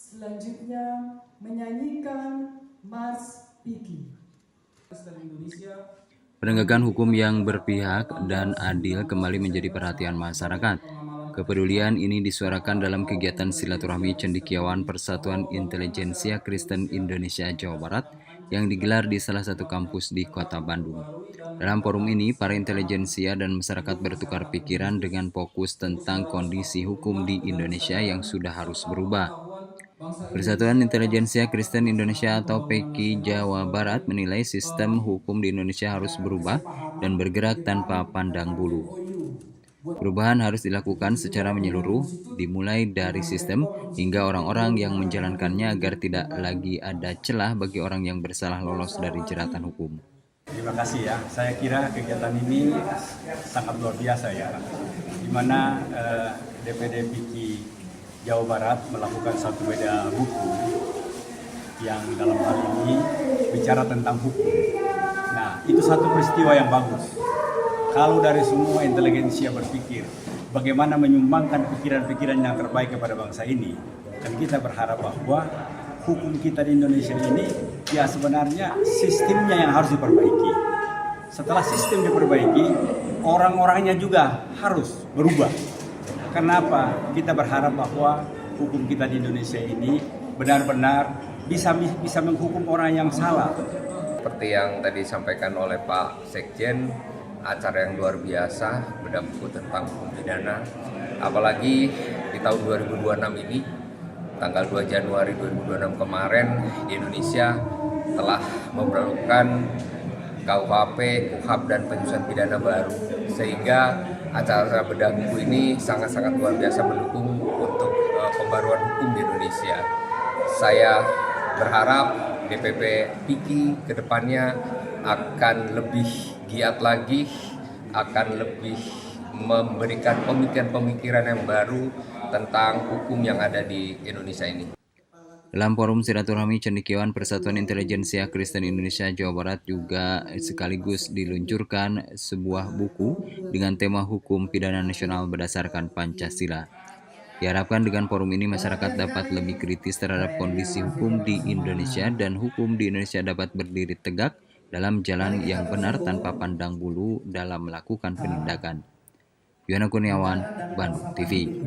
Selanjutnya menyanyikan Mars Piki. Penegakan hukum yang berpihak dan adil kembali menjadi perhatian masyarakat. Kepedulian ini disuarakan dalam kegiatan silaturahmi cendekiawan Persatuan Intelijensia Kristen Indonesia Jawa Barat yang digelar di salah satu kampus di Kota Bandung. Dalam forum ini, para intelijensia dan masyarakat bertukar pikiran dengan fokus tentang kondisi hukum di Indonesia yang sudah harus berubah. Persatuan Intelijensia Kristen Indonesia atau PKI Jawa Barat menilai sistem hukum di Indonesia harus berubah dan bergerak tanpa pandang bulu. Perubahan harus dilakukan secara menyeluruh, dimulai dari sistem hingga orang-orang yang menjalankannya agar tidak lagi ada celah bagi orang yang bersalah lolos dari jeratan hukum. Terima kasih ya, saya kira kegiatan ini sangat luar biasa ya, di mana DPD PKI Jawa Barat melakukan satu beda buku yang dalam hal ini bicara tentang hukum. Nah, itu satu peristiwa yang bagus. Kalau dari semua inteligensia berpikir bagaimana menyumbangkan pikiran-pikiran yang terbaik kepada bangsa ini, dan kita berharap bahwa hukum kita di Indonesia ini ya sebenarnya sistemnya yang harus diperbaiki. Setelah sistem diperbaiki, orang-orangnya juga harus berubah. Kenapa? Kita berharap bahwa hukum kita di Indonesia ini benar-benar bisa menghukum orang yang salah. Seperti yang tadi disampaikan oleh Pak Sekjen, acara yang luar biasa, beda buku tentang hukum pidana. Apalagi di tahun 2026 ini, tanggal 2 Januari 2026 kemarin, di Indonesia telah memperlakukan KUHP, KUHAP, dan penyusunan pidana baru. Sehingga acara bedah buku ini sangat-sangat luar biasa mendukung untuk pembaruan hukum di Indonesia. Saya berharap DPP PKI ke depannya akan lebih giat lagi, akan lebih memberikan pemikiran-pemikiran yang baru tentang hukum yang ada di Indonesia ini. Dalam forum silaturahmi cendekiawan Persatuan Intelijensia Kristen Indonesia Jawa Barat juga sekaligus diluncurkan sebuah buku dengan tema hukum pidana nasional berdasarkan Pancasila. Diharapkan dengan forum ini masyarakat dapat lebih kritis terhadap kondisi hukum di Indonesia dan hukum di Indonesia dapat berdiri tegak dalam jalan yang benar tanpa pandang bulu dalam melakukan penindakan. Yohana Kurniawan, Bandung TV.